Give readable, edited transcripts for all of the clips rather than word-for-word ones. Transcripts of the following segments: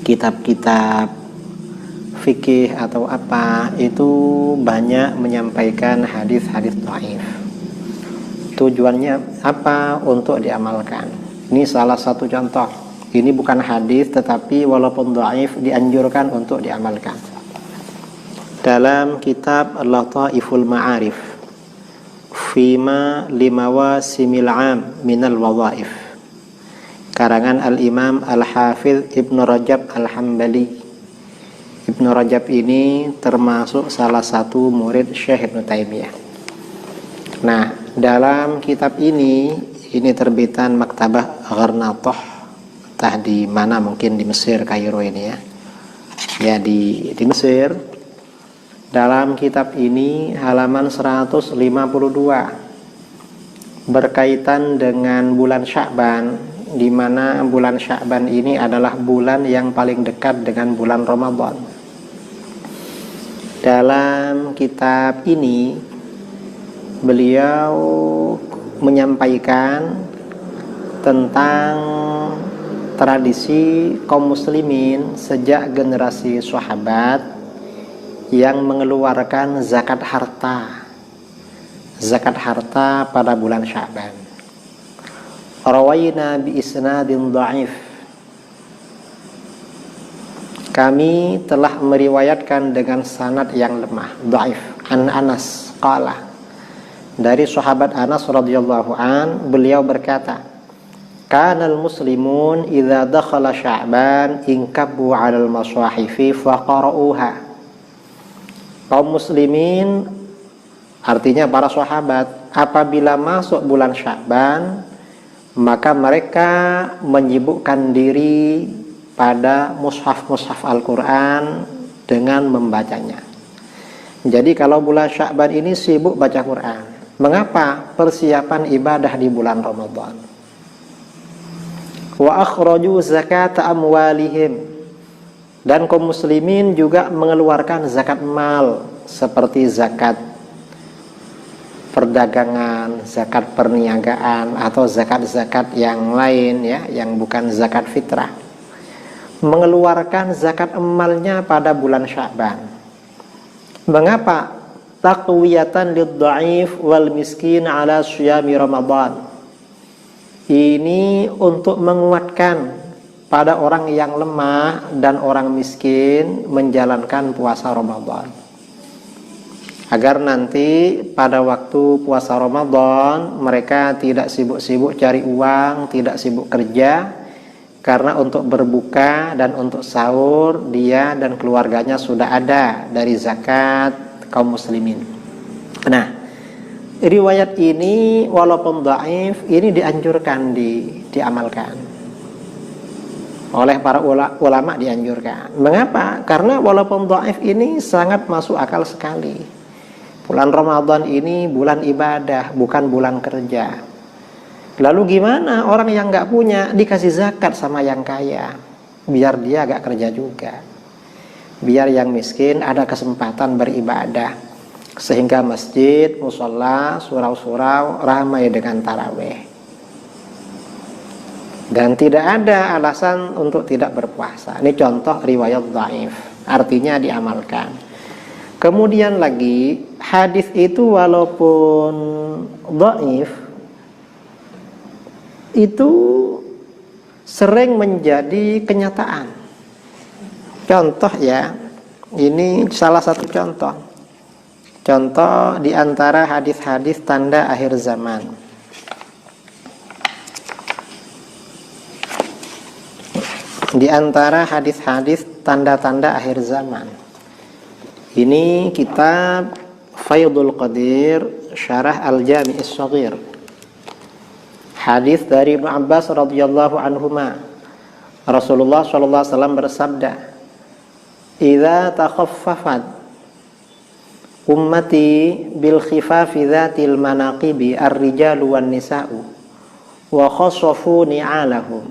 kitab-kitab fikih atau apa itu banyak menyampaikan hadis-hadis dhaif. Tujuannya apa? Untuk diamalkan. Ini salah satu contoh. Ini bukan hadis tetapi walaupun dhaif dianjurkan untuk diamalkan. Dalam kitab Lataiful Ma'arif Fima limawasimil am minal wadhaif, karangan Al-Imam Al-Hafidh Ibnu Rajab Al-Hambali. Ibnu Rajab ini termasuk salah satu murid Syekh Ibnu Taimiyah. Nah, dalam kitab ini terbitan Maktabah Gharnatoh, entah di mana, mungkin di Mesir, Kairo ini ya. Ya di Mesir. Dalam kitab ini halaman 152 berkaitan dengan bulan Sya'ban, di mana bulan Sya'ban ini adalah bulan yang paling dekat dengan bulan Ramadan. Dalam kitab ini beliau menyampaikan tentang tradisi kaum muslimin sejak generasi sahabat yang mengeluarkan zakat harta pada bulan Sya'ban. Rawaina bi isnadin dhaif, kami telah meriwayatkan dengan sanad yang lemah, dhaif. An Anas qala, dari sahabat Anas radhiyallahu an, beliau berkata, kanal muslimun idza dakhala Sya'ban inkabu 'alal masahifi faqara'uha. Kaum muslimin, artinya para sahabat, apabila masuk bulan Sya'ban maka mereka menyibukkan diri pada mushaf Al-Quran dengan membacanya. Jadi kalau bulan Sya'ban ini sibuk baca Quran. Mengapa? Persiapan ibadah di bulan Ramadan. Wa akhraju zakata amwalihim, dan kaum muslimin juga mengeluarkan zakat mal, seperti zakat perdagangan, zakat perniagaan, atau zakat-zakat yang lain ya, yang bukan zakat fitrah. Mengeluarkan zakat emalnya pada bulan Sya'ban. Mengapa? Taqwiyatan lid-dha'if wal miskin ala syiyami Ramadan. Ini untuk menguatkan pada orang yang lemah dan orang miskin menjalankan puasa Ramadan, agar nanti pada waktu puasa Ramadan mereka tidak sibuk-sibuk cari uang, tidak sibuk kerja, karena untuk berbuka dan untuk sahur dia dan keluarganya sudah ada dari zakat kaum muslimin. Nah, riwayat ini walaupun dhaif, ini dianjurkan diamalkan oleh para ulama, dianjurkan. Mengapa? Karena walaupun dhaif ini sangat masuk akal sekali. Bulan Ramadan ini bulan ibadah, bukan bulan kerja. Lalu gimana orang yang nggak punya dikasih zakat sama yang kaya, biar dia agak kerja juga, biar yang miskin ada kesempatan beribadah, sehingga masjid, musola, surau-surau ramai dengan taraweh, dan tidak ada alasan untuk tidak berpuasa. Ini contoh riwayat dhaif, artinya diamalkan. Kemudian lagi, hadis itu walaupun dhaif itu sering menjadi kenyataan. Contoh ya, ini salah satu contoh di antara hadis-hadis tanda akhir zaman. Di antara hadis-hadis tanda-tanda akhir zaman, ini kitab Faidul Qadir Syarah Al-Jami' As-Shaghir. Hadis dari Ibnu Abbas radhiyallahu anhuma, Rasulullah sallallahu alaihi wasallam bersabda, "Idza takhaffafat ummati bil khifafi dzatil manaqibi ar-rijalu wan nisa'u wa khassafu ni'alahum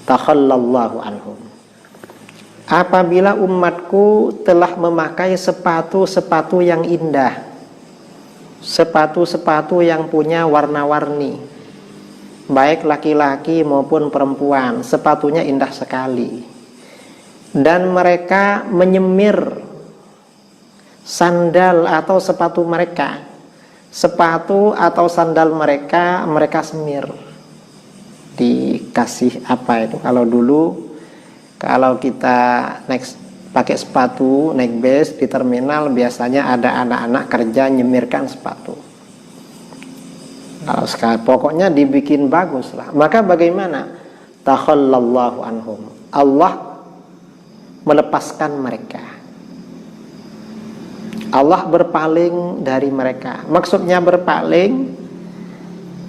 takhallallahu anhum." Apabila umatku telah memakai sepatu-sepatu yang indah, sepatu-sepatu yang punya warna-warni, baik laki-laki maupun perempuan, sepatunya indah sekali. Dan mereka menyemir sandal atau sepatu mereka. Sepatu atau sandal mereka, mereka semir. Dikasih apa itu? Kalau dulu, kalau kita pakai sepatu, naik bus di terminal, biasanya ada anak-anak kerja nyemirkan sepatu. Kalau sekarang, pokoknya dibikin bagus lah. Maka bagaimana? Takhallallahu anhum. Allah melepaskan mereka. Allah berpaling dari mereka. Maksudnya berpaling,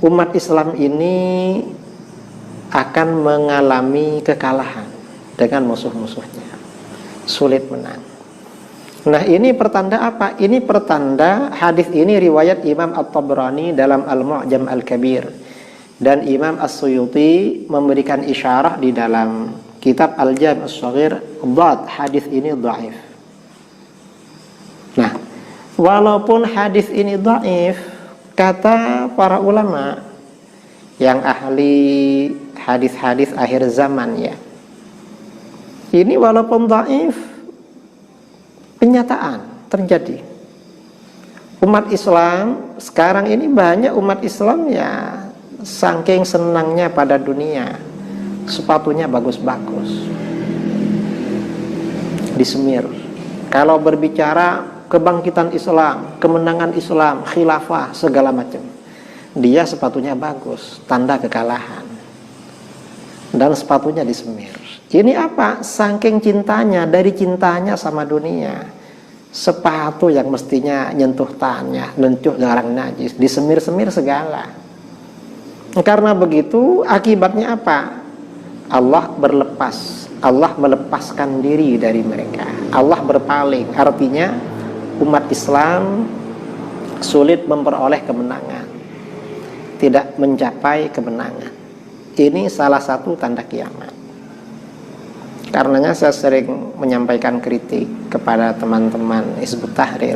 umat Islam ini akan mengalami kekalahan dengan musuh-musuhnya. Sulit menang. Nah, ini pertanda apa? Ini pertanda, hadis ini riwayat Imam At-Tabrani dalam Al-Mu'jam Al-Kabir, dan Imam As-Suyuti memberikan isyarah di dalam kitab Al-Jam' As-Shaghir, hadis ini dhaif. Nah, walaupun hadis ini dhaif, kata para ulama yang ahli hadis-hadis akhir zaman ya, ini walaupun dhaif, kenyataan terjadi. Umat Islam sekarang ini, banyak umat Islam ya saking senangnya pada dunia, sepatunya bagus-bagus, disemir. Kalau berbicara kebangkitan Islam, kemenangan Islam, khilafah, segala macam, dia sepatunya bagus, tanda kekalahan, dan sepatunya disemir. Ini apa? Saking cintanya, dari cintanya sama dunia, sepatu yang mestinya nyentuh tanah, lencuh garang najis, disemir-semir segala. Karena begitu, akibatnya apa? Allah berlepas, Allah melepaskan diri dari mereka, Allah berpaling. Artinya umat Islam sulit memperoleh kemenangan, tidak mencapai kemenangan. Ini salah satu tanda kiamat. Karenanya saya sering menyampaikan kritik kepada teman-teman Hizbut Tahrir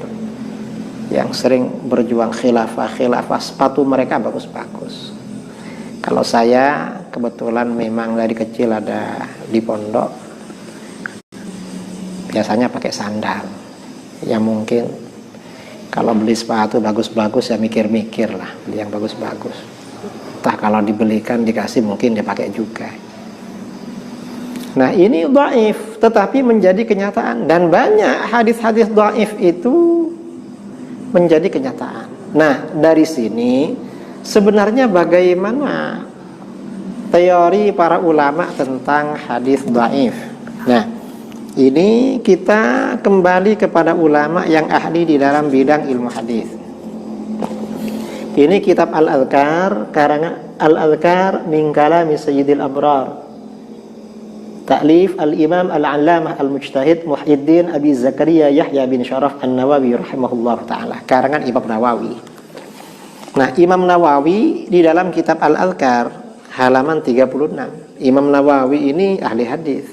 yang sering berjuang khilafah, sepatu mereka bagus-bagus. Kalau saya kebetulan memang dari kecil ada di pondok, biasanya pakai sandal. Ya mungkin kalau beli sepatu bagus-bagus ya mikir-mikir lah, beli yang bagus-bagus. Entah kalau dibelikan dikasih mungkin dia pakai juga. Nah, ini dhaif, tetapi menjadi kenyataan, dan banyak hadis-hadis dhaif itu menjadi kenyataan. Nah, dari sini sebenarnya bagaimana teori para ulama tentang hadis dhaif. Nah, ini kita kembali kepada ulama yang ahli di dalam bidang ilmu hadis. Ini kitab Al-Adhkar, karangan Al-Adhkar min kalami Sayyidil Abrar, Ta'lif Al-Imam Al-Allamah Al-Mujtahid Muhyiddin Abi Zakaria Yahya bin Syaraf An-Nawawi rahimahullah ta'ala, karangan Imam Nawawi. Nah, Imam Nawawi di dalam kitab Al-Adhkar halaman 36. Imam Nawawi ini ahli hadis.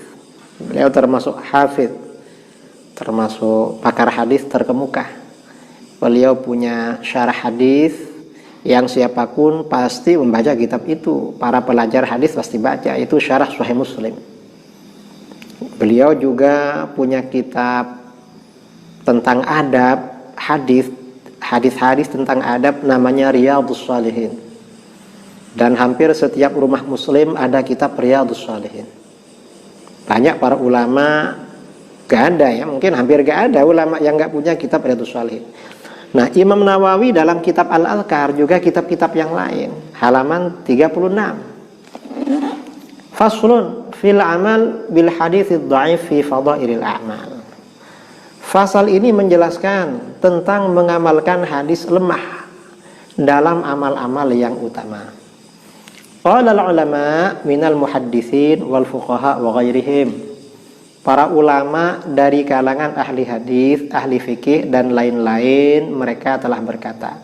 Beliau termasuk hafidh, termasuk pakar hadis terkemuka. Beliau punya syarah hadis yang siapapun pasti membaca kitab itu. Para pelajar hadis pasti baca, itu syarah Sahih Muslim. Beliau juga punya kitab tentang adab hadis, hadis-hadis tentang adab, namanya Riyadhus Shalihin. Dan hampir setiap rumah muslim ada kitab Riyadhus Shalihin. Banyak para ulama gak ada ya, mungkin hampir gak ada ulama yang gak punya kitab Riyadhus Shalihin. Nah, Imam Nawawi dalam kitab Al-Adhkar juga kitab-kitab yang lain, halaman 36. Faslun fil amal bil haditsidh dhaif fi fadailil a'mal. Fasal ini menjelaskan tentang mengamalkan hadis lemah dalam amal-amal yang utama. Qala al-ulama minal muhadditsin wal fuqaha wa ghairihim. Para ulama dari kalangan ahli hadis, ahli fikih dan lain-lain, mereka telah berkata,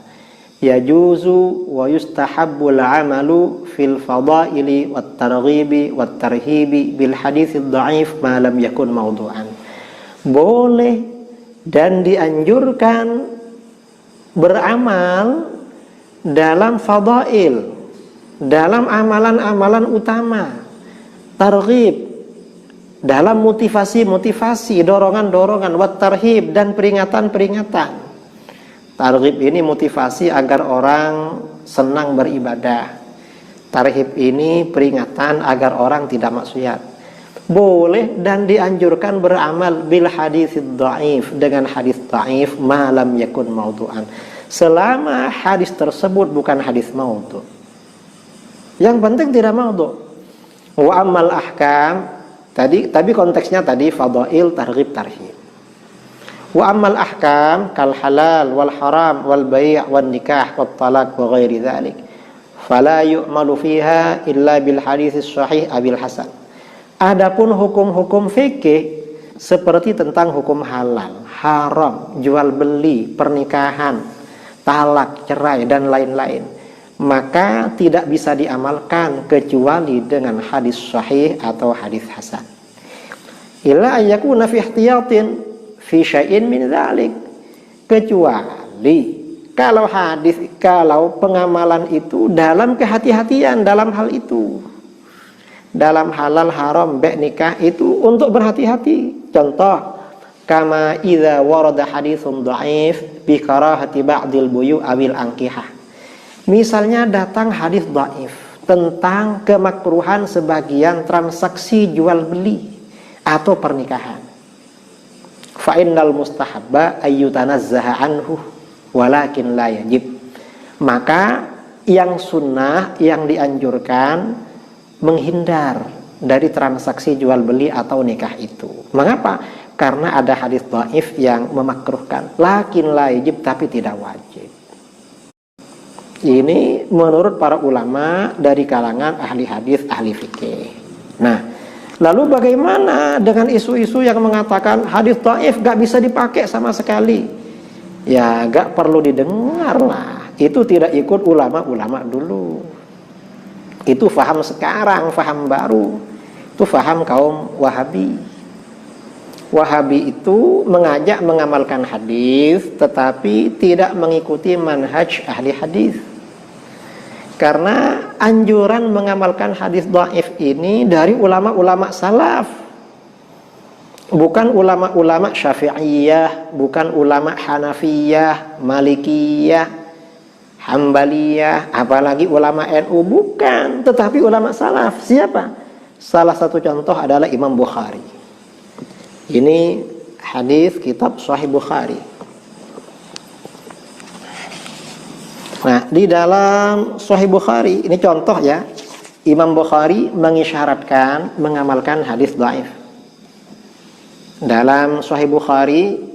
yajuzu wa yustahabbul amalu fil fadaili wat targhibi wat tarhibi bil haditsidh dhaif ma lam yakun mawdu'an. Boleh dan dianjurkan beramal dalam fadail, dalam amalan-amalan utama, targhib dalam motivasi-motivasi, dorongan-dorongan, wat tarhib dan peringatan-peringatan. Targhib ini motivasi agar orang senang beribadah. Tarhib ini peringatan agar orang tidak maksiat. Boleh dan dianjurkan beramal bil haditsid dhaif, dengan hadis dhaif malam yakun maudhu'an, selama hadis tersebut bukan hadis maudhu'. Yang penting tidak maudhu'. Wa amal ahkam, tapi konteksnya tadi fadail, targhib, tarhib. Wa amal ahkam kal halal wal haram wal bai' wan nikah wat talaq wa ghairi dzalik fala yu'malu fiha illa bil hadits sahih abil hasan. Adapun hukum-hukum fikih seperti tentang hukum halal, haram, jual beli, pernikahan, talak, cerai dan lain-lain, maka tidak bisa diamalkan kecuali dengan hadis sahih atau hadis hasan. Illa ayyakuna fi ihtiyatin fi syai'in min dzalik, kecuali kalau pengamalan itu dalam kehati-hatian dalam hal itu, dalam halal haram bai' nikah itu untuk berhati-hati. Contoh, kama idza warada haditsun dhaif bi karahati ba'dil buyu' awil ankihah. Misalnya datang hadis dhaif tentang kemakruhan sebagian transaksi jual beli atau pernikahan. Fa innal mustahabba ayyutanazzaha anhu walakin la yajib. Maka yang sunnah, yang dianjurkan menghindar dari transaksi jual beli atau nikah itu. Mengapa? Karena ada hadis dhaif yang memakruhkan. Lakin la yajib, tapi tidak wajib. Ini menurut para ulama dari kalangan ahli hadis, ahli fikih. Nah, lalu bagaimana dengan isu-isu yang mengatakan hadis dhaif gak bisa dipakai sama sekali? Ya gak perlu didengar lah. Itu tidak ikut ulama-ulama dulu. Itu faham sekarang, faham baru. Itu faham kaum Wahabi. Wahabi itu mengajak mengamalkan hadis, tetapi tidak mengikuti manhaj ahli hadis. Karena anjuran mengamalkan hadis dhaif ini dari ulama-ulama salaf, bukan ulama-ulama Syafi'iyah, bukan ulama Hanafiyah, Malikiyah, Hambaliyah, apalagi ulama NU, bukan, tetapi ulama salaf. Siapa? Salah satu contoh adalah Imam Bukhari. Ini hadis kitab Sahih Bukhari. Nah, di dalam Sahih Bukhari, ini contoh ya, Imam Bukhari mengisyaratkan mengamalkan hadis dhaif. Dalam Sahih Bukhari,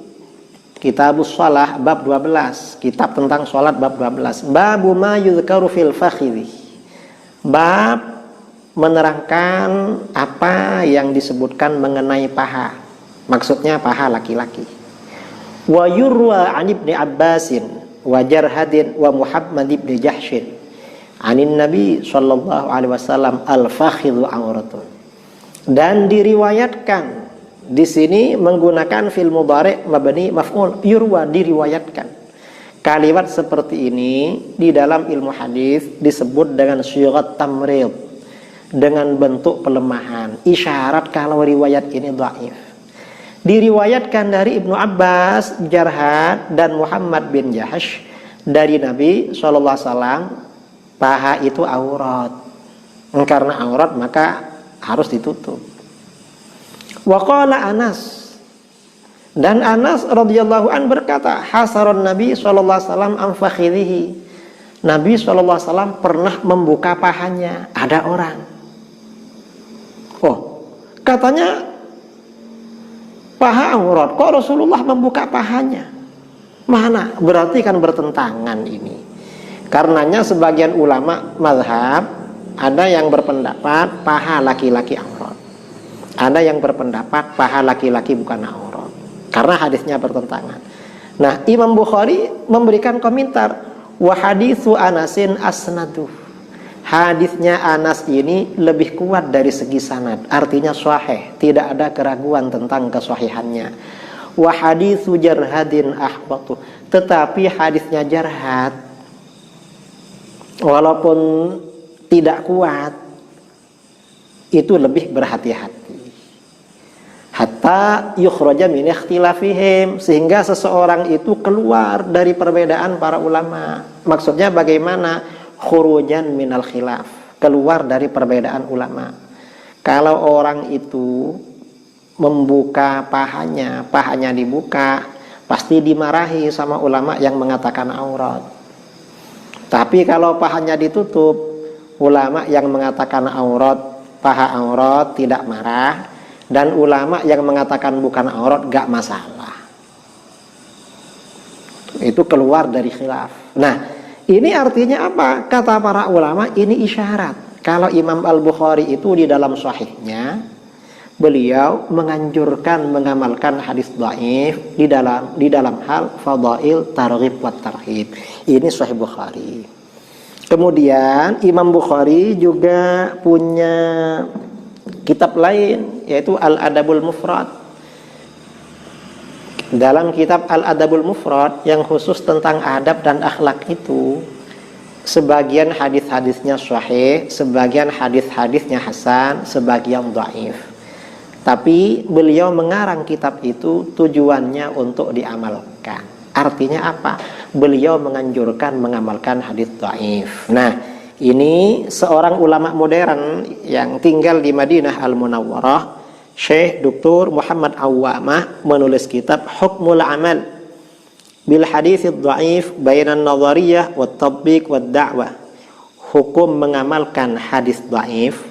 Kitabus Shalah bab 12, kitab tentang salat bab 12. Babu ma yuzkaru fil fakhidhi. Bab menerangkan apa yang disebutkan mengenai paha. Maksudnya paha laki-laki. Wa yurwa 'an Ibnu Abbasin wa Jarhadin wa Muhammad ibn Jahshin 'anin Nabi sallallahu alaihi wasallam al-fakhidhu auratun. Dan diriwayatkan, di sini menggunakan fi'il mudhari' mabni maf'ul, yurwa, diriwayatkan. Kalimat seperti ini di dalam ilmu hadis disebut dengan syighat tamrid, dengan bentuk pelemahan, isyarat kalau riwayat ini dhaif. Diriwayatkan dari Ibnu Abbas, Jarhad dan Muhammad bin Jahsh dari Nabi SAW, paha itu aurat. Karena aurat maka harus ditutup. Wa qala Anas, dan Anas radhiyallahu an berkata, hasaron Nabi SAW an fakhidhihi. Nabi SAW pernah membuka pahanya. Ada orang, oh katanya paha aurat, kok Rasulullah membuka pahanya? Mana? Berarti kan bertentangan ini. Karenanya sebagian ulama mazhab ada yang berpendapat paha laki-laki aurat, ada yang berpendapat paha laki-laki bukan aurat, karena hadisnya bertentangan. Nah, Imam Bukhari memberikan komentar, wa haditsu Anasin asnadu. Hadisnya Anas ini lebih kuat dari segi sanad, artinya sahih, tidak ada keraguan tentang kesahihannya. Wa haditsu Jarhadin ahbatu, tetapi hadisnya Jarhad walaupun tidak kuat, itu lebih berhati-hati. Hatta yukhraja min ikhtilafihim, sehingga seseorang itu keluar dari perbedaan para ulama. Maksudnya bagaimana? Khurujan minal khilaf, keluar dari perbedaan ulama. Kalau orang itu membuka pahanya dibuka, pasti dimarahi sama ulama yang mengatakan aurat. Tapi kalau pahanya ditutup, ulama yang mengatakan aurat, paha aurat tidak marah, dan ulama yang mengatakan bukan aurat gak masalah. Itu keluar dari khilaf. Nah, ini artinya apa? Kata para ulama, ini isyarat kalau Imam Al-Bukhari itu di dalam sahihnya, beliau menganjurkan mengamalkan hadis dhaif di dalam hal fadail targhib wa tarhib. Ini Sahih Bukhari. Kemudian Imam Bukhari juga punya kitab lain, yaitu Al-Adabul Mufrad. Dalam kitab Al-Adabul Mufrad yang khusus tentang adab dan akhlak itu, sebagian hadis-hadisnya sahih, sebagian hadis-hadisnya hasan, sebagian dhaif. Tapi beliau mengarang kitab itu tujuannya untuk diamalkan. Artinya apa? Beliau menganjurkan mengamalkan hadis dhaif. Nah, ini seorang ulama modern yang tinggal di Madinah Al-Munawwarah, Syekh Dr. Muhammad Awwamah, menulis kitab Hukmul Amal bil Hadits Dhaif Bainan Nadhariyah wat Tatbiq wad Da'wah. Hukum mengamalkan hadis dhaif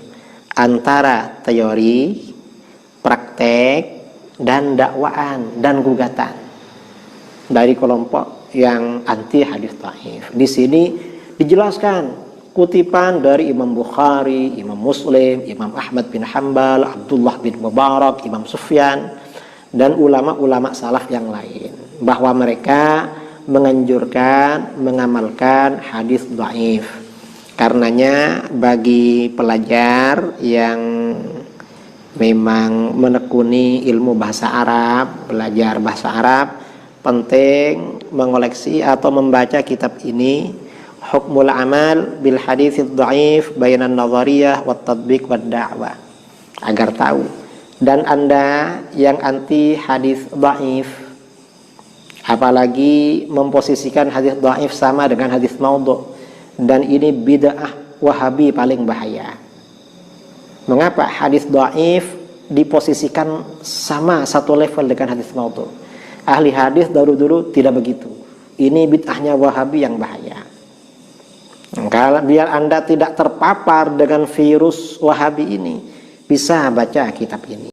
antara teori, praktek, dan dakwaan dan gugatan dari kelompok yang anti hadis dhaif. Di sini dijelaskan kutipan dari Imam Bukhari, Imam Muslim, Imam Ahmad bin Hanbal, Abdullah bin Mubarak, Imam Sufyan, dan ulama-ulama salaf yang lain, bahwa mereka menganjurkan mengamalkan hadis dhaif. Karenanya bagi pelajar yang memang menekuni ilmu bahasa Arab, belajar bahasa Arab, penting mengoleksi atau membaca kitab ini, Hukmul Amal bil Hadits Dhaif Bainan Nadhariyah wat Tatbiq wad Da'wah, agar tahu. Dan Anda yang anti hadis dhaif, apalagi memposisikan hadis dhaif sama dengan hadis maudhu, dan ini bid'ah Wahabi paling bahaya. Mengapa hadis dhaif diposisikan sama satu level dengan hadis maudhu? Ahli hadis dulu tidak begitu. Ini bid'ahnya Wahabi yang bahaya. Kalau biar Anda tidak terpapar dengan virus Wahabi ini, bisa baca kitab ini.